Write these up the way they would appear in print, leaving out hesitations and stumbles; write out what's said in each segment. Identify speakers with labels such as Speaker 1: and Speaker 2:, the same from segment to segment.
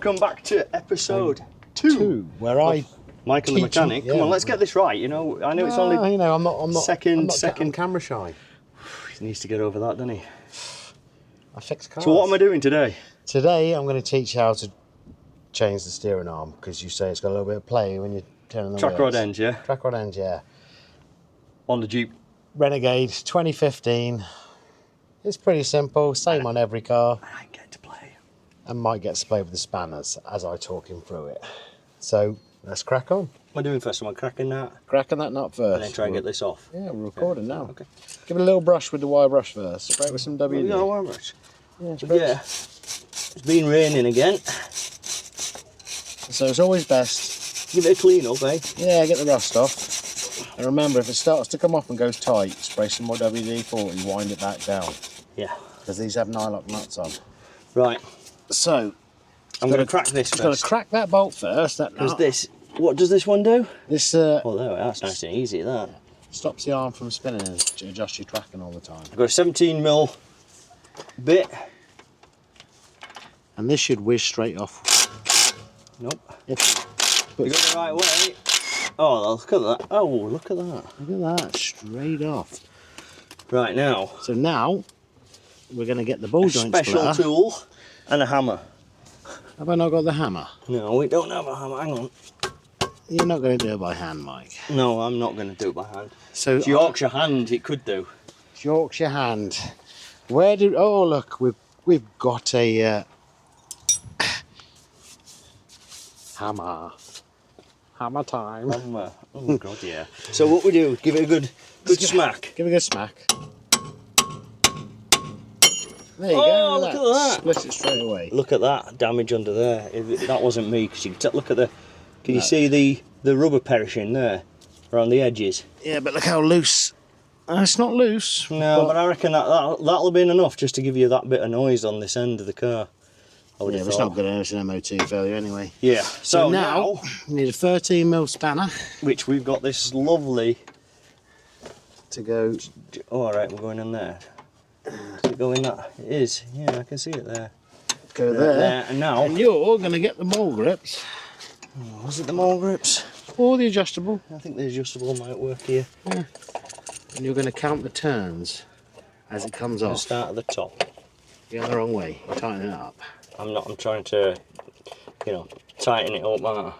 Speaker 1: welcome back to episode 2
Speaker 2: where I
Speaker 1: Mike and the mechanic.
Speaker 2: Yeah.
Speaker 1: Come on, let's get this right. You know, I know it's only.
Speaker 2: You know, I'm not.
Speaker 1: Second.
Speaker 2: I'm camera shy.
Speaker 1: He needs to get over that, doesn't he?
Speaker 2: I fix cars.
Speaker 1: So what am I doing today?
Speaker 2: Today I'm going to teach you how to change the steering arm, because you say it's got a little bit of play when you're turning the
Speaker 1: Track
Speaker 2: wheels.
Speaker 1: rod ends, yeah.
Speaker 2: Track rod ends, yeah.
Speaker 1: On the Jeep
Speaker 2: Renegade 2015. It's pretty simple. Same on every car.
Speaker 1: I ain't getting to play.
Speaker 2: And might get to play with the spanners as I talk him through it. So let's crack on.
Speaker 1: What am I doing first? Am I cracking that?
Speaker 2: Cracking that nut first.
Speaker 1: And then try and get this off.
Speaker 2: Yeah, we're recording now.
Speaker 1: Okay.
Speaker 2: Give it a little brush with the wire brush first. Spray it with some WD.
Speaker 1: Yeah, wire brush.
Speaker 2: Yeah,
Speaker 1: Yeah. It's been raining again.
Speaker 2: So it's always best.
Speaker 1: Give it a clean up, eh?
Speaker 2: Yeah, get the rust off. And remember, if it starts to come off and goes tight, spray some more WD-40, wind it back down.
Speaker 1: Yeah.
Speaker 2: Because these have nylock nuts on.
Speaker 1: Right.
Speaker 2: So
Speaker 1: I'm going to crack this
Speaker 2: Got to
Speaker 1: first.
Speaker 2: crack that bolt first.
Speaker 1: Because this, what does this one do?
Speaker 2: This
Speaker 1: Oh, there we are. That's nice and easy, that.
Speaker 2: stops the arm from spinning and to adjust your tracking all the time.
Speaker 1: I've got a 17mm bit.
Speaker 2: And this should whiz straight off.
Speaker 1: Nope.
Speaker 2: If
Speaker 1: You got it the right way. Oh, look at that. Oh, look at that.
Speaker 2: Look at that, straight off.
Speaker 1: Right, now.
Speaker 2: So now, we're going to get the ball joint
Speaker 1: Special
Speaker 2: splitter.
Speaker 1: tool and a hammer.
Speaker 2: Have I not got the hammer?
Speaker 1: No, we don't have a hammer. Hang on.
Speaker 2: You're not going to do it by hand, Mike.
Speaker 1: No, I'm not going to do it by hand.
Speaker 2: So
Speaker 1: It's Yorkshire hand, it could do.
Speaker 2: Yorkshire hand. Where do? Oh look, we've got a hammer. Hammer time.
Speaker 1: Hammer. Oh god, yeah. So what we do? Give it a good smack.
Speaker 2: Give it a good smack. There you
Speaker 1: Oh,
Speaker 2: go.
Speaker 1: look at that.
Speaker 2: Split it straight away.
Speaker 1: Look at that damage under there. That wasn't me, because you can look at the. Can you see the rubber perishing there around the edges?
Speaker 2: Yeah, but look how loose. It's not loose.
Speaker 1: No, but I reckon that'll have been enough just to give you that bit of noise on this end of the car. I would
Speaker 2: Yeah,
Speaker 1: have
Speaker 2: but it's
Speaker 1: thought.
Speaker 2: not good. It's an MOT failure anyway.
Speaker 1: Yeah.
Speaker 2: So now we need a 13mm spanner
Speaker 1: which we've got this lovely.
Speaker 2: to go.
Speaker 1: Oh, all right, we're going in there. Does it go in that? It is. Yeah, I can see it there.
Speaker 2: Go there.
Speaker 1: And now.
Speaker 2: And you're going to get the mole grips.
Speaker 1: Oh, was it the mole grips?
Speaker 2: Or the adjustable.
Speaker 1: I think the adjustable might work here.
Speaker 2: Yeah. And you're going to count the turns as it comes
Speaker 1: I'll
Speaker 2: off.
Speaker 1: start at the top.
Speaker 2: You're going the wrong way. You're tightening it up.
Speaker 1: I'm not. I'm trying to, you know, tighten it up, aren't I?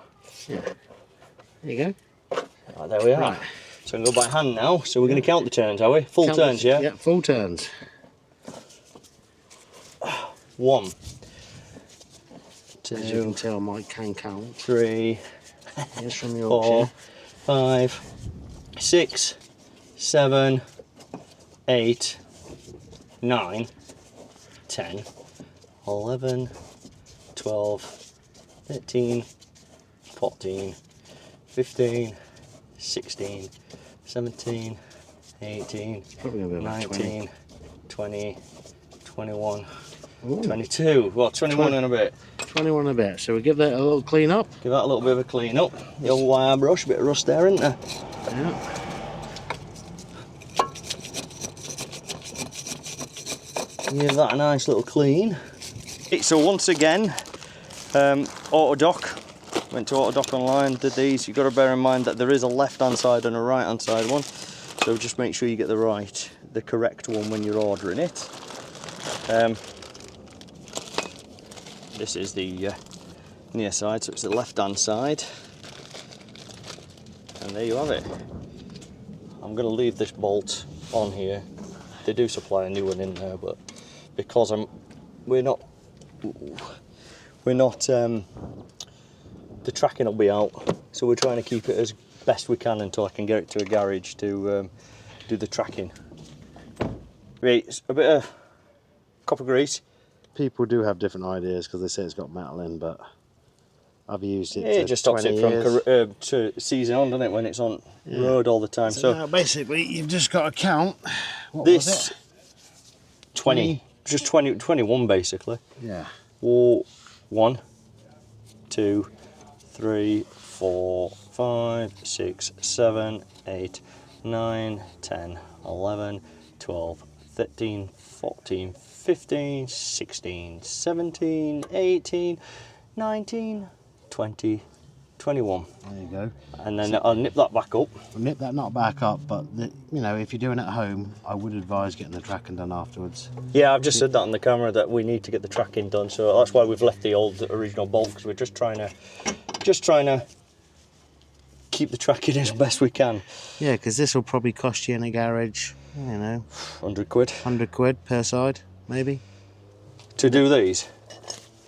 Speaker 2: Yeah. There you go.
Speaker 1: Right, there we are.
Speaker 2: Right.
Speaker 1: So I'm going to go by hand now. So we're going to count the turns, are we? Full
Speaker 2: Count
Speaker 1: turns,
Speaker 2: the,
Speaker 1: yeah?
Speaker 2: Yeah, full turns.
Speaker 1: 1,
Speaker 2: As you
Speaker 1: 2,
Speaker 2: can tell, Mike can count.
Speaker 1: 3,
Speaker 2: Here's from
Speaker 1: 4,
Speaker 2: Yorkshire.
Speaker 1: 5, 6, 7, 8, 9, 10, 11, 12, 13, 14, 15, 16, 17, 18,
Speaker 2: Probably going to be about
Speaker 1: 19, 20, 21,
Speaker 2: Ooh,
Speaker 1: 22. Well, 21 and a bit.
Speaker 2: 21 a bit. So we give that a little clean up.
Speaker 1: Give that a little bit of a clean up. The old wire brush, a bit of rust there, isn't there?
Speaker 2: Yeah.
Speaker 1: Give that a nice little clean. So once again, Autodoc. Went to Autodoc online, did these. You've got to bear in mind that there is a left-hand side and a right-hand side one. So just make sure you get the correct one when you're ordering it. This is the near side, so it's the left-hand side. And there you have it. I'm going to leave this bolt on here. They do supply a new one in there, but because we're not. The tracking will be out, so we're trying to keep it as best we can until I can get it to a garage to do the tracking. Right, a bit of copper grease.
Speaker 2: People do have different ideas because they say it's got metal in, but I've used it.
Speaker 1: Yeah, it just stops it from to seizing on, doesn't it, when it's on road all the time.
Speaker 2: So now basically, you've just got to count. What
Speaker 1: this
Speaker 2: was it?
Speaker 1: 20, just 21 basically.
Speaker 2: Yeah.
Speaker 1: 1, 2, 3, 4, 5, 6, 7, 8, 9, 10, 11, 12, 13, 14, 15, 16, 17, 18, 19, 20, 21.
Speaker 2: There you go.
Speaker 1: And then I'll nip that back up.
Speaker 2: We'll nip that knot back up, but you know, if you're doing it at home, I would advise getting the tracking done afterwards.
Speaker 1: Yeah, I've just said that on the camera that we need to get the tracking done, so that's why we've left the old original bolt, because we're just trying to keep the tracking as best we can.
Speaker 2: Yeah, because this will probably cost you in a garage, you know,
Speaker 1: 100 quid.
Speaker 2: 100 quid per side, maybe.
Speaker 1: To do these?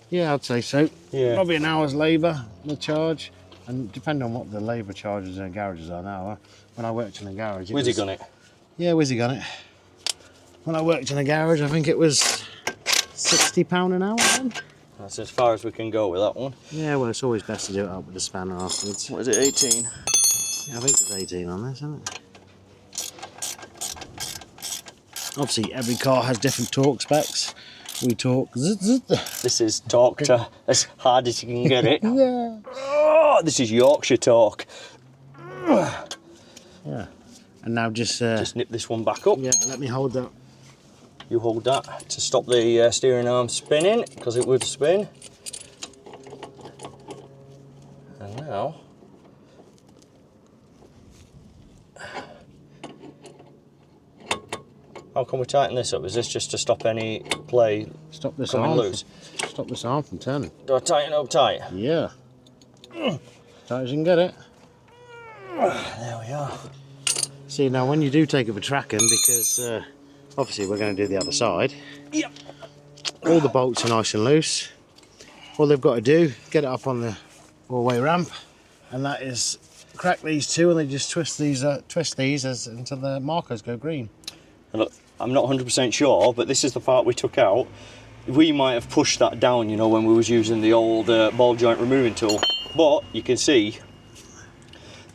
Speaker 2: Yeah, I'd say so.
Speaker 1: Yeah.
Speaker 2: Probably an hour's labour, the charge, and depending on what the labour charges in garages are now. When I worked in a garage,
Speaker 1: Wizzy gun it?
Speaker 2: Yeah, Wizzy gun it. When I worked in a garage, I think it was £60 an hour then.
Speaker 1: That's as far as we can go with that one.
Speaker 2: Yeah, well, it's always best to do it up with the spanner afterwards.
Speaker 1: What is it, 18?
Speaker 2: Yeah, I think it's 18 on this, isn't it? Obviously, every car has different torque specs. We talk.
Speaker 1: This is torque to as hard as you can get it.
Speaker 2: Yeah.
Speaker 1: Oh, this is Yorkshire torque.
Speaker 2: Yeah. And now just
Speaker 1: nip this one back up.
Speaker 2: yeah, but let me hold that.
Speaker 1: You hold that to stop the steering arm spinning, because it would spin. And now, how can we tighten this up? Is this just to stop any play
Speaker 2: Stop this
Speaker 1: coming
Speaker 2: arm.
Speaker 1: loose?
Speaker 2: Stop this arm from turning.
Speaker 1: Do I tighten up tight?
Speaker 2: Yeah. Tight as you can get it.
Speaker 1: There we are.
Speaker 2: See, now when you do take it for tracking, because obviously we're going to do the other side.
Speaker 1: Yep.
Speaker 2: All the bolts are nice and loose. All they've got to do, get it up on the four-way ramp, and that is crack these two, and they just twist these until the markers go green.
Speaker 1: And look, I'm not 100% sure, but this is the part we took out. We might have pushed that down, you know, when we was using the old ball joint removing tool. But you can see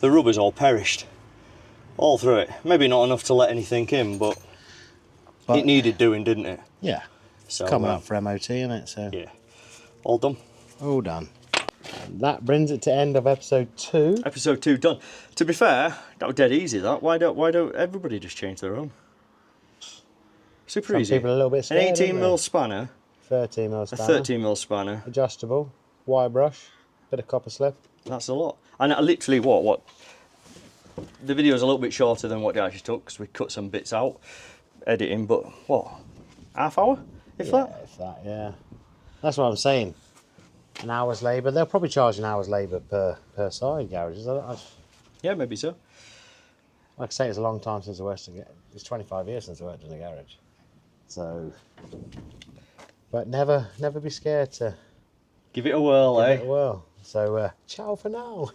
Speaker 1: the rubber's all perished, all through it. Maybe not enough to let anything in, but it needed doing, didn't it?
Speaker 2: Yeah.
Speaker 1: So
Speaker 2: Coming up for MOT, isn't it? So
Speaker 1: yeah, all done.
Speaker 2: all done. And that brings it to end of episode 2.
Speaker 1: Episode 2 done. To be fair, that was dead easy. That why don't everybody just change their own? Super
Speaker 2: Some
Speaker 1: easy.
Speaker 2: people are a little bit
Speaker 1: An
Speaker 2: scared,
Speaker 1: 18mm spanner,
Speaker 2: 13mm
Speaker 1: a
Speaker 2: spanner,
Speaker 1: 13mm spanner.
Speaker 2: adjustable, wire brush, bit of copper slip.
Speaker 1: That's a lot. And I literally what? The video is a little bit shorter than what it actually took, because we cut some bits out editing. But what? Half hour, if that?
Speaker 2: If that, yeah. That's what I'm saying. An hour's labour. They'll probably charge an hour's labour per side garages.
Speaker 1: Yeah, maybe so.
Speaker 2: Like I say, it's a long time since I worked in. It's 25 years since I worked in a garage. So, but never be scared to
Speaker 1: Give it a whirl, eh?
Speaker 2: give it a whirl. So, ciao for now.